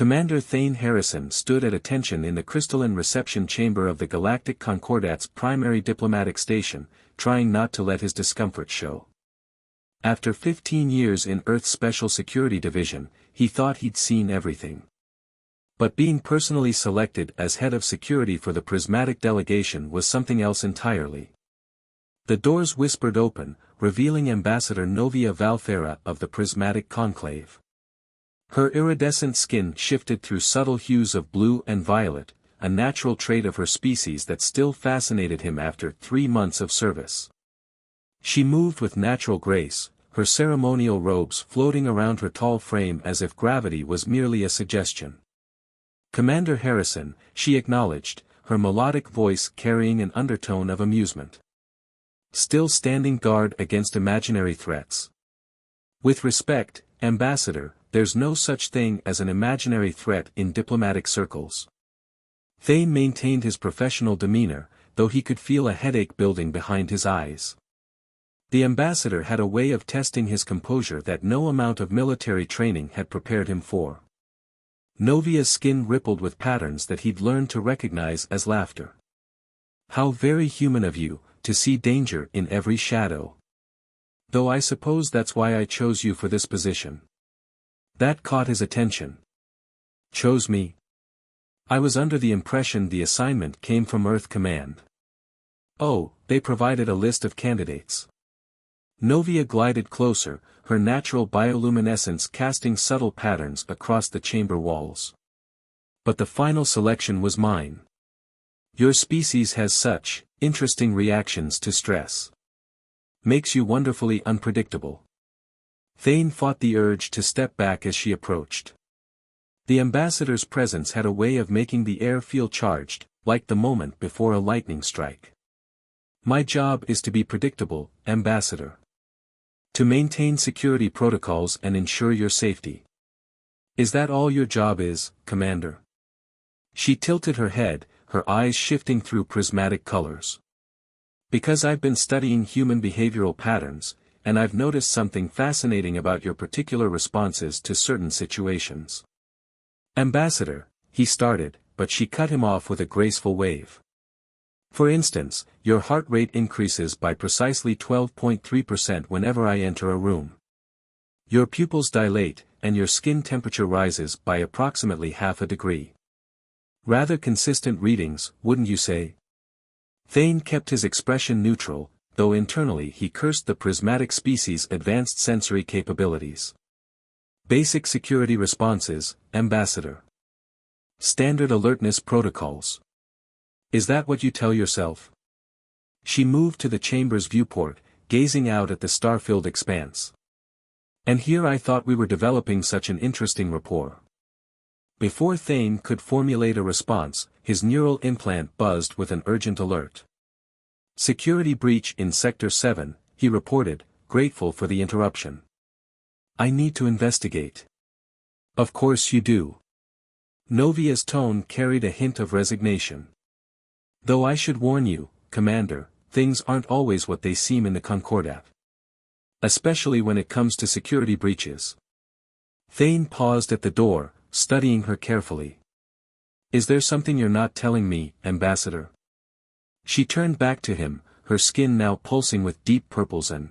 Commander Thane Harrison stood at attention in the crystalline reception chamber of the Galactic Concordat's primary diplomatic station, trying not to let his discomfort show. After 15 years in Earth's Special Security Division, he thought he'd seen everything. But being personally selected as head of security for the prismatic delegation was something else entirely. The doors whispered open, revealing Ambassador Novia Valfera of the Prismatic Conclave. Her iridescent skin shifted through subtle hues of blue and violet, a natural trait of her species that still fascinated him after 3 months of service. She moved with natural grace, her ceremonial robes floating around her tall frame as if gravity was merely a suggestion. "Commander Harrison," she acknowledged, her melodic voice carrying an undertone of amusement. "Still standing guard against imaginary threats." "With respect, Ambassador, there's no such thing as an imaginary threat in diplomatic circles." Thane maintained his professional demeanor, though he could feel a headache building behind his eyes. The ambassador had a way of testing his composure that no amount of military training had prepared him for. Novia's skin rippled with patterns that he'd learned to recognize as laughter. "How very human of you, to see danger in every shadow. Though I suppose that's why I chose you for this position." That caught his attention. "Chose me? I was under the impression the assignment came from Earth Command." "Oh, they provided a list of candidates." Novia glided closer, her natural bioluminescence casting subtle patterns across the chamber walls. "But the final selection was mine. Your species has such interesting reactions to stress. Makes you wonderfully unpredictable." Thane fought the urge to step back as she approached. The ambassador's presence had a way of making the air feel charged, like the moment before a lightning strike. "My job is to be predictable, Ambassador. To maintain security protocols and ensure your safety." "Is that all your job is, Commander?" She tilted her head, her eyes shifting through prismatic colors. "Because I've been studying human behavioral patterns, and I've noticed something fascinating about your particular responses to certain situations." "Ambassador," he started, but she cut him off with a graceful wave. "For instance, your heart rate increases by precisely 12.3% whenever I enter a room. Your pupils dilate, and your skin temperature rises by approximately half a degree. Rather consistent readings, wouldn't you say?" Thane kept his expression neutral, though internally he cursed the prismatic species' advanced sensory capabilities. "Basic security responses, Ambassador. Standard alertness protocols. Is that what you tell yourself?" She moved to the chamber's viewport, gazing out at the star-filled expanse. "And here I thought we were developing such an interesting rapport." Before Thane could formulate a response, his neural implant buzzed with an urgent alert. "Security breach in Sector 7, he reported, grateful for the interruption." "I need to investigate." "Of course you do." Novia's tone carried a hint of resignation. "Though I should warn you, Commander, things aren't always what they seem in the Concordat. Especially when it comes to security breaches." Thane paused at the door, studying her carefully. "Is there something you're not telling me, Ambassador?" She turned back to him, her skin now pulsing with deep purples and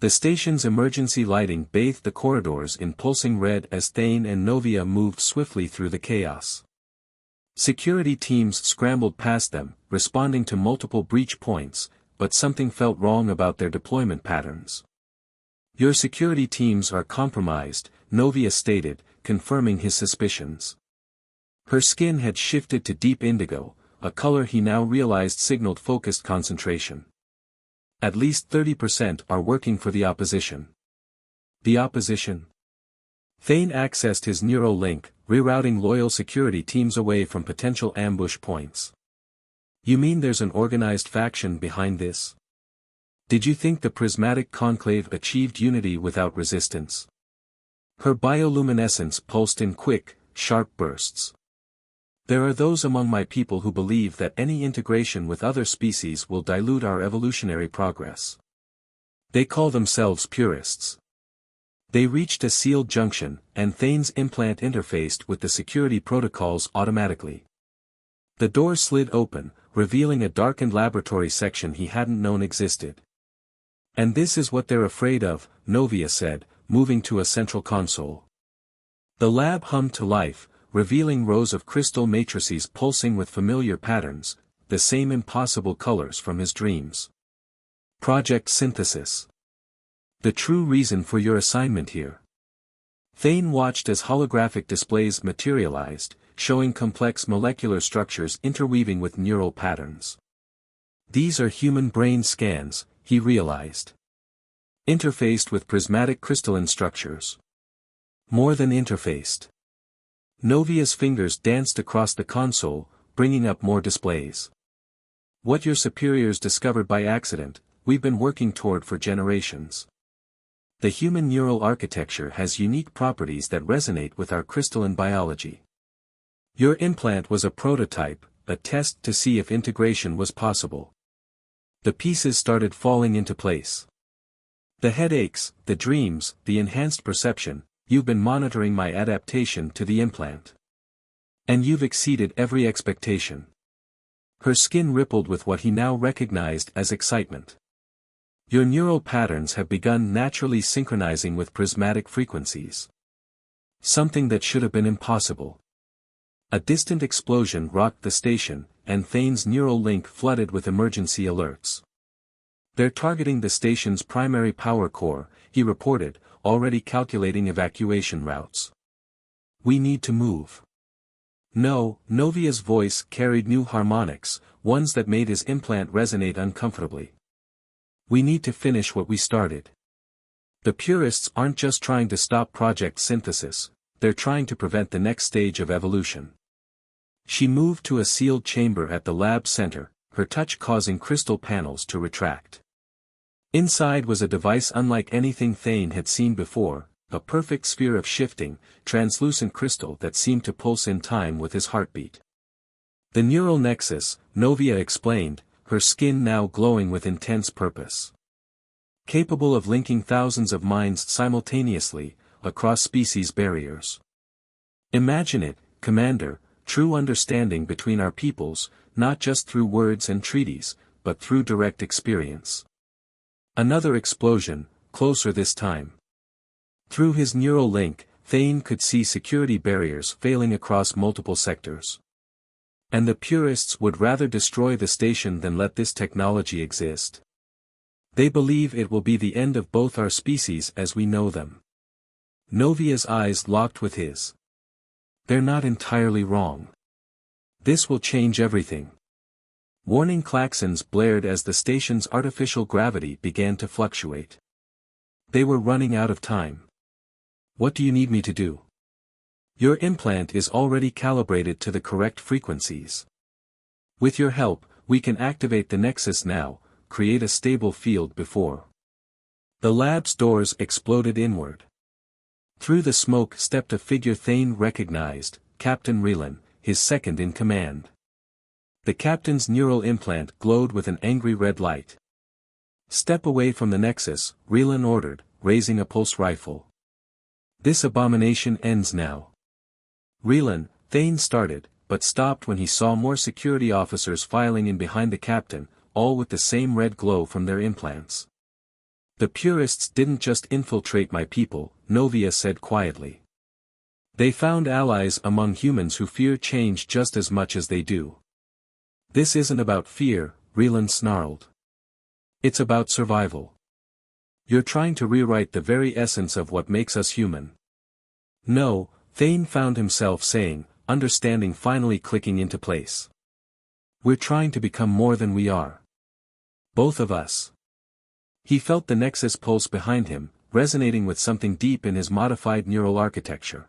the station's emergency lighting bathed the corridors in pulsing red as Thane and Novia moved swiftly through the chaos. Security teams scrambled past them, responding to multiple breach points, but something felt wrong about their deployment patterns. "Your security teams are compromised," Novia stated, confirming his suspicions. Her skin had shifted to deep indigo, a color he now realized signaled focused concentration. "At least 30% are working for the opposition." "The opposition?" Thane accessed his neural link, rerouting loyal security teams away from potential ambush points. "You mean there's an organized faction behind this? Did you think the prismatic conclave achieved unity without resistance?" Her bioluminescence pulsed in quick, sharp bursts. "There are those among my people who believe that any integration with other species will dilute our evolutionary progress. They call themselves purists. They reached a sealed junction, and Thane's implant interfaced with the security protocols automatically. The door slid open, revealing a darkened laboratory section he hadn't known existed. "And this is what they're afraid of," Novia said, moving to a central console. The lab hummed to life, revealing rows of crystal matrices pulsing with familiar patterns, the same impossible colors from his dreams. "Project Synthesis. The true reason for your assignment here." Thane watched as holographic displays materialized, showing complex molecular structures interweaving with neural patterns. "These are human brain scans," he realized. "Interfaced with prismatic crystalline structures. More than interfaced." Novia's fingers danced across the console, bringing up more displays. "What your superiors discovered by accident, we've been working toward for generations. The human neural architecture has unique properties that resonate with our crystalline biology. Your implant was a prototype, a test to see if integration was possible." The pieces started falling into place. "The headaches, the dreams, the enhanced perception, you've been monitoring my adaptation to the implant. And you've exceeded every expectation." Her skin rippled with what he now recognized as excitement. "Your neural patterns have begun naturally synchronizing with prismatic frequencies. Something that should have been impossible." A distant explosion rocked the station, and Thane's neural link flooded with emergency alerts. "They're targeting the station's primary power core," he reported, already calculating evacuation routes. "We need to move." "No," Novia's voice carried new harmonics, ones that made his implant resonate uncomfortably. "We need to finish what we started. The purists aren't just trying to stop Project Synthesis, they're trying to prevent the next stage of evolution." She moved to a sealed chamber at the lab center, her touch causing crystal panels to retract. Inside was a device unlike anything Thane had seen before, a perfect sphere of shifting, translucent crystal that seemed to pulse in time with his heartbeat. "The neural nexus," Novia explained, her skin now glowing with intense purpose. "Capable of linking thousands of minds simultaneously, across species barriers. Imagine it, Commander, true understanding between our peoples, not just through words and treaties, but through direct experience." Another explosion, closer this time. Through his neural link, Thane could see security barriers failing across multiple sectors. "And the purists would rather destroy the station than let this technology exist. They believe it will be the end of both our species as we know them." Novia's eyes locked with his. "They're not entirely wrong. This will change everything." Warning klaxons blared as the station's artificial gravity began to fluctuate. They were running out of time. "What do you need me to do?" "Your implant is already calibrated to the correct frequencies. With your help, we can activate the nexus now, create a stable field before." The lab's doors exploded inward. Through the smoke stepped a figure Thane recognized, Captain Relan, his second in command. The captain's neural implant glowed with an angry red light. "Step away from the nexus," Relan ordered, raising a pulse rifle. "This abomination ends now." "Relan," Thane started, but stopped when he saw more security officers filing in behind the captain, all with the same red glow from their implants. "The purists didn't just infiltrate my people," Novia said quietly. "They found allies among humans who fear change just as much as they do." "This isn't about fear," Relan snarled. "It's about survival. You're trying to rewrite the very essence of what makes us human." "No," Thane found himself saying, understanding finally clicking into place. "We're trying to become more than we are. Both of us." He felt the nexus pulse behind him, resonating with something deep in his modified neural architecture.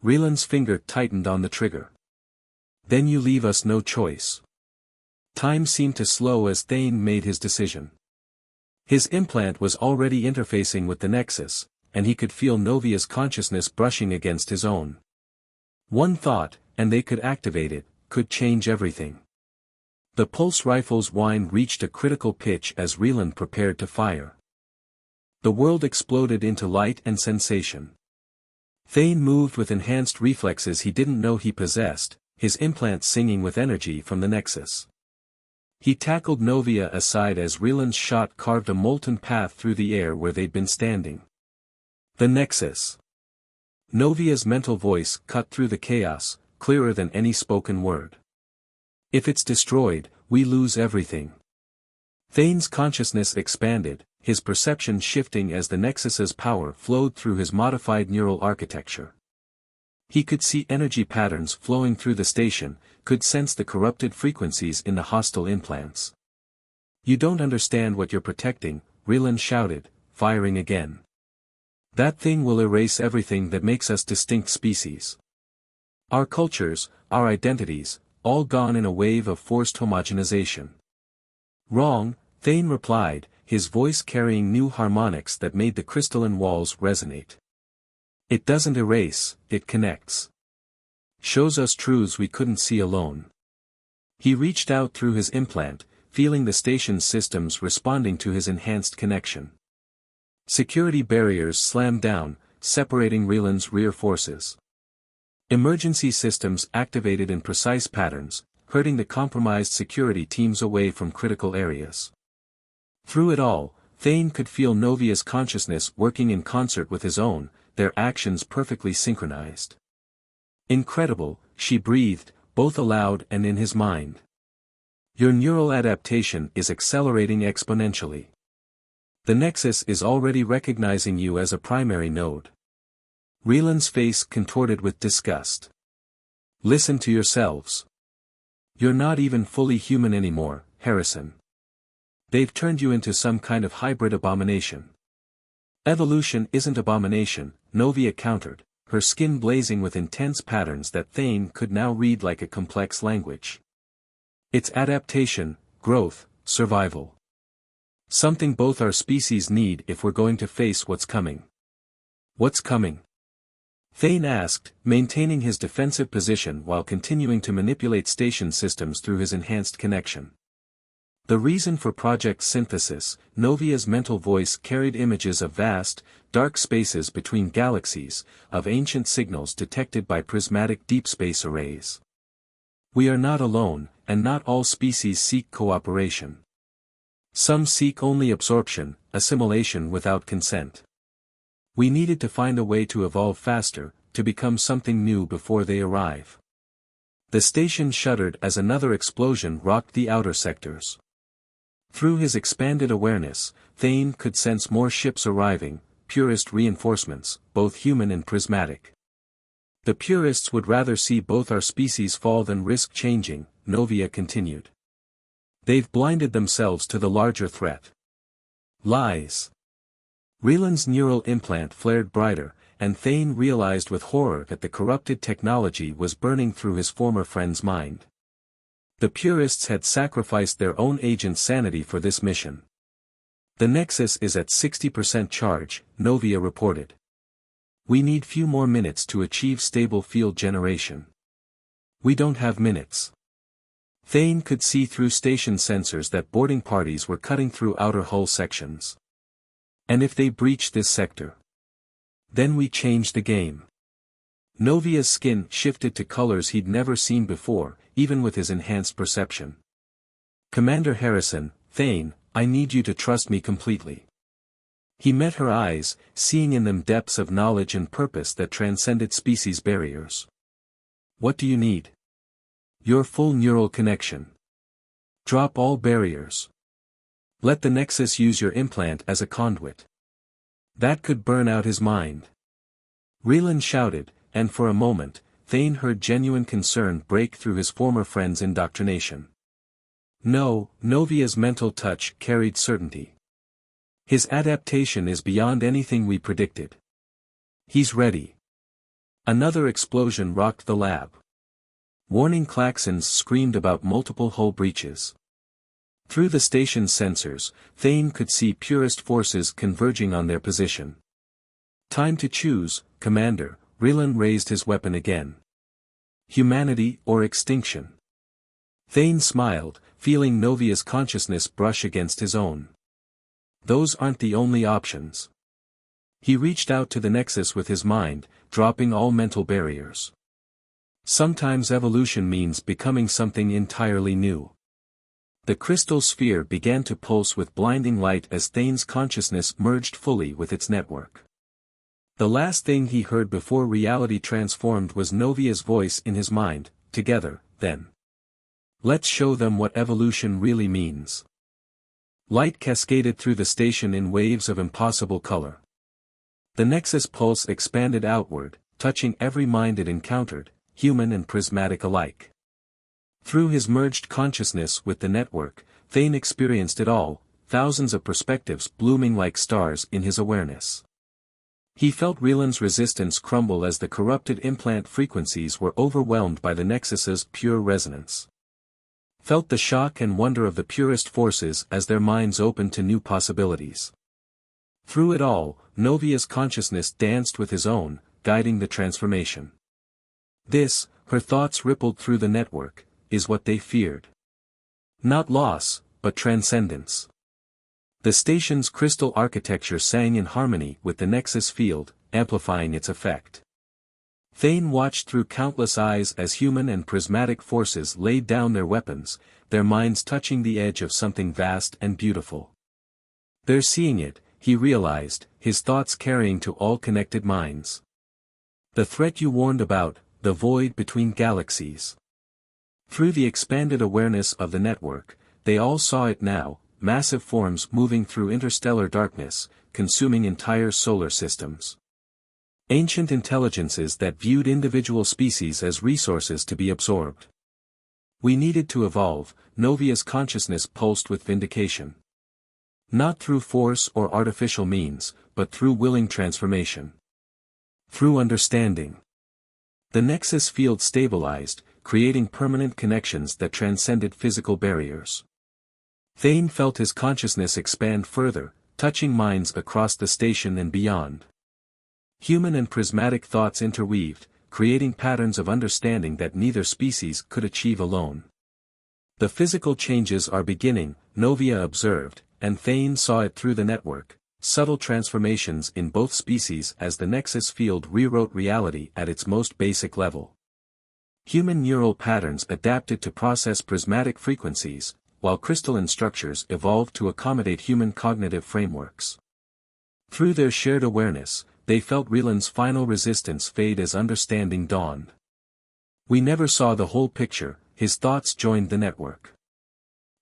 Relan's finger tightened on the trigger. "Then you leave us no choice." Time seemed to slow as Thane made his decision. His implant was already interfacing with the nexus, and he could feel Novia's consciousness brushing against his own. One thought, and they could activate it, could change everything. The pulse rifle's whine reached a critical pitch as Relan prepared to fire. The world exploded into light and sensation. Thane moved with enhanced reflexes he didn't know he possessed, his implants singing with energy from the nexus. He tackled Novia aside as Ryland's shot carved a molten path through the air where they'd been standing. The nexus. Novia's mental voice cut through the chaos, clearer than any spoken word. If it's destroyed, we lose everything. Thane's consciousness expanded, his perception shifting as the nexus's power flowed through his modified neural architecture. He could see energy patterns flowing through the station, could sense the corrupted frequencies in the hostile implants. "You don't understand what you're protecting," Ryland shouted, firing again. "That thing will erase everything that makes us distinct species. Our cultures, our identities, all gone in a wave of forced homogenization." "Wrong," Thane replied, his voice carrying new harmonics that made the crystalline walls resonate. "It doesn't erase, it connects. Shows us truths we couldn't see alone." He reached out through his implant, feeling the station's systems responding to his enhanced connection. Security barriers slammed down, separating Ryland's rear forces. Emergency systems activated in precise patterns, herding the compromised security teams away from critical areas. Through it all, Thane could feel Novia's consciousness working in concert with his own, their actions perfectly synchronized. "Incredible," she breathed, both aloud and in his mind. "Your neural adaptation is accelerating exponentially. The Nexus is already recognizing you as a primary node." Ryland's face contorted with disgust. "Listen to yourselves. You're not even fully human anymore, Harrison. They've turned you into some kind of hybrid abomination." "Evolution isn't abomination," Novia countered, her skin blazing with intense patterns that Thane could now read like a complex language. "It's adaptation, growth, survival. Something both our species need if we're going to face what's coming." "What's coming?" Thane asked, maintaining his defensive position while continuing to manipulate station systems through his enhanced connection. "The reason for Project Synthesis," Novia's mental voice carried images of vast, dark spaces between galaxies, of ancient signals detected by prismatic deep space arrays. "We are not alone, and not all species seek cooperation. Some seek only absorption, assimilation without consent. We needed to find a way to evolve faster, to become something new before they arrive." The station shuddered as another explosion rocked the outer sectors. Through his expanded awareness, Thane could sense more ships arriving, purist reinforcements, both human and prismatic. "The purists would rather see both our species fall than risk changing," Novia continued. "They've blinded themselves to the larger threat." "Lies." Ryland's neural implant flared brighter, and Thane realized with horror that the corrupted technology was burning through his former friend's mind. The purists had sacrificed their own agent's sanity for this mission. "The Nexus is at 60% charge," Novia reported. "We need few more minutes to achieve stable field generation." "We don't have minutes." Thane could see through station sensors that boarding parties were cutting through outer hull sections. "And if they breach this sector? Then we change the game." Novia's skin shifted to colors he'd never seen before, even with his enhanced perception. "Commander Harrison, Thane, I need you to trust me completely." He met her eyes, seeing in them depths of knowledge and purpose that transcended species barriers. "What do you need?" "Your full neural connection. Drop all barriers. Let the Nexus use your implant as a conduit." That could burn out his mind. Ryland shouted, and for a moment, Thane heard genuine concern break through his former friend's indoctrination. "No," Novia's mental touch carried certainty. "His adaptation is beyond anything we predicted. He's ready." Another explosion rocked the lab. Warning klaxons screamed about multiple hull breaches. Through the station's sensors, Thane could see purist forces converging on their position. "Time to choose, Commander," Ryland raised his weapon again. "Humanity or extinction?" Thane smiled, feeling Novia's consciousness brush against his own. Those aren't the only options. He reached out to the nexus with his mind, dropping all mental barriers. Sometimes evolution means becoming something entirely new. The crystal sphere began to pulse with blinding light as Thane's consciousness merged fully with its network. The last thing he heard before reality transformed was Novia's voice in his mind, "Together, then. Let's show them what evolution really means." Light cascaded through the station in waves of impossible color. The nexus pulse expanded outward, touching every mind it encountered, human and prismatic alike. Through his merged consciousness with the network, Thane experienced it all, thousands of perspectives blooming like stars in his awareness. He felt Rieland's resistance crumble as the corrupted implant frequencies were overwhelmed by the nexus's pure resonance. Felt the shock and wonder of the purest forces as their minds opened to new possibilities. Through it all, Novia's consciousness danced with his own, guiding the transformation. This, her thoughts rippled through the network, is what they feared. Not loss, but transcendence. The station's crystal architecture sang in harmony with the nexus field, amplifying its effect. Thane watched through countless eyes as human and prismatic forces laid down their weapons, their minds touching the edge of something vast and beautiful. They're seeing it, he realized, his thoughts carrying to all connected minds. The threat you warned about, the void between galaxies. Through the expanded awareness of the network, they all saw it now, massive forms moving through interstellar darkness, consuming entire solar systems. Ancient intelligences that viewed individual species as resources to be absorbed. We needed to evolve, Novia's consciousness pulsed with vindication. Not through force or artificial means, but through willing transformation. Through understanding. The nexus field stabilized, creating permanent connections that transcended physical barriers. Thane felt his consciousness expand further, touching minds across the station and beyond. Human and prismatic thoughts interweaved, creating patterns of understanding that neither species could achieve alone. The physical changes are beginning, Novia observed, and Thane saw it through the network, subtle transformations in both species as the nexus field rewrote reality at its most basic level. Human neural patterns adapted to process prismatic frequencies, while crystalline structures evolved to accommodate human cognitive frameworks. Through their shared awareness, they felt Rieland's final resistance fade as understanding dawned. We never saw the whole picture, his thoughts joined the network.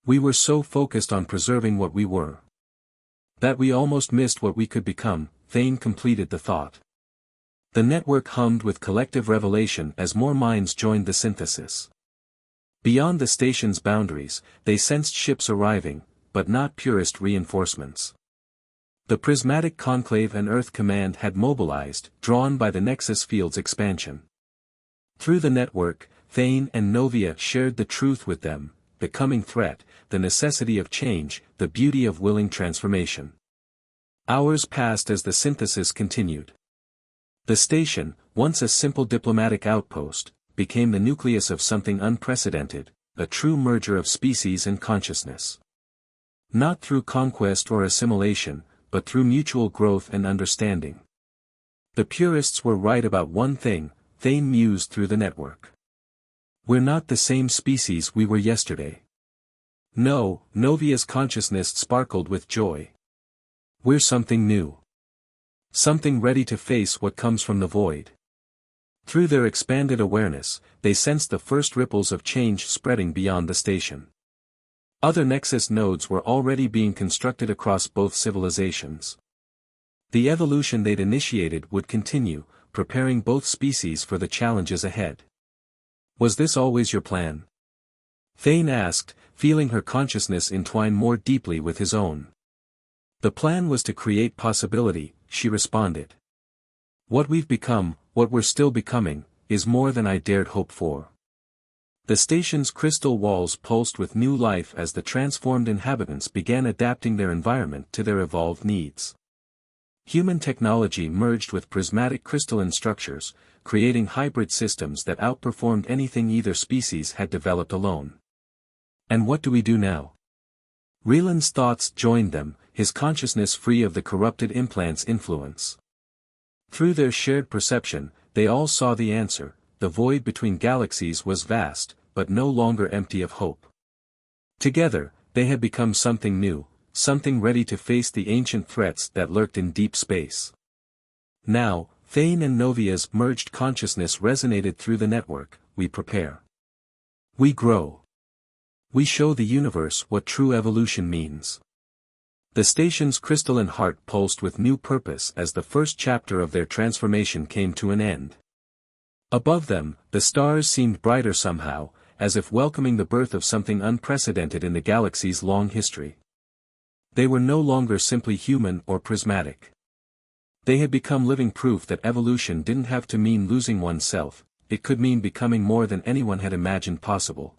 We were so focused on preserving what we were, that we almost missed what we could become, Thane completed the thought. The network hummed with collective revelation as more minds joined the synthesis. Beyond the station's boundaries, they sensed ships arriving, but not purest reinforcements. The prismatic conclave and Earth Command had mobilized, drawn by the nexus field's expansion. Through the network, Thane and Novia shared the truth with them, the coming threat, the necessity of change, the beauty of willing transformation. Hours passed as the synthesis continued. The station, once a simple diplomatic outpost, became the nucleus of something unprecedented, a true merger of species and consciousness. Not through conquest or assimilation, but through mutual growth and understanding. The purists were right about one thing, Thane mused through the network. We're not the same species we were yesterday. No, Novia's consciousness sparkled with joy. We're something new. Something ready to face what comes from the void. Through their expanded awareness, they sensed the first ripples of change spreading beyond the station. Other nexus nodes were already being constructed across both civilizations. The evolution they'd initiated would continue, preparing both species for the challenges ahead. Was this always your plan? Thane asked, feeling her consciousness entwine more deeply with his own. The plan was to create possibility, she responded. What we've become, what we're still becoming, is more than I dared hope for. The station's crystal walls pulsed with new life as the transformed inhabitants began adapting their environment to their evolved needs. Human technology merged with prismatic crystalline structures, creating hybrid systems that outperformed anything either species had developed alone. And what do we do now? Rieland's thoughts joined them, his consciousness free of the corrupted implant's influence. Through their shared perception, they all saw the answer: the void between galaxies was vast, but no longer empty of hope. Together, they had become something new, something ready to face the ancient threats that lurked in deep space. Now, Thane and Novia's merged consciousness resonated through the network. We prepare. We grow. We show the universe what true evolution means. The station's crystalline heart pulsed with new purpose as the first chapter of their transformation came to an end. Above them, the stars seemed brighter somehow, as if welcoming the birth of something unprecedented in the galaxy's long history. They were no longer simply human or prismatic. They had become living proof that evolution didn't have to mean losing oneself, it could mean becoming more than anyone had imagined possible.